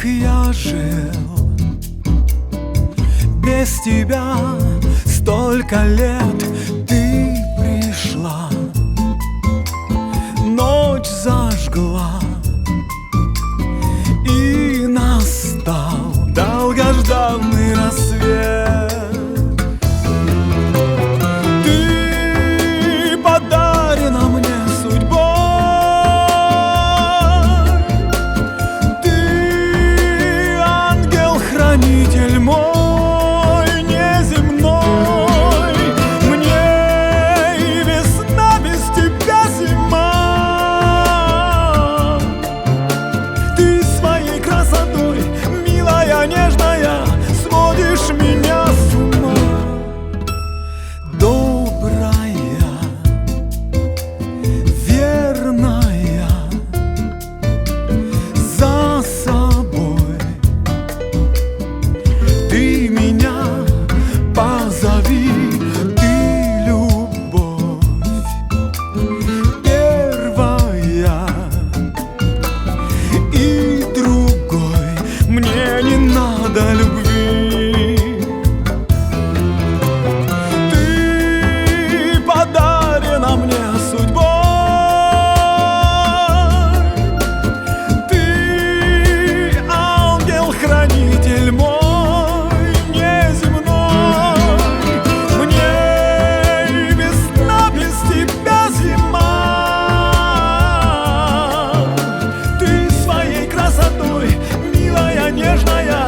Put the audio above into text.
я жил без тебя столько лет. Ты пришла, ночь зажгла, и настал долгожданный рассвет. Ты подарена мне судьбой, ты ангел-хранитель мой неземной. Мне и весна без тебя зима. Ты своей красотой, милая, нежная, сводишь меня с ума. Добрая, верная, за собой ты меня позови. Ты любовь первая, и другой мне не надо любви. Ты подарена мне судьбой, ты ангел-хранитель мой неземной. Мне и весна без тебя зима. Ты своей красотой, милая, нежная,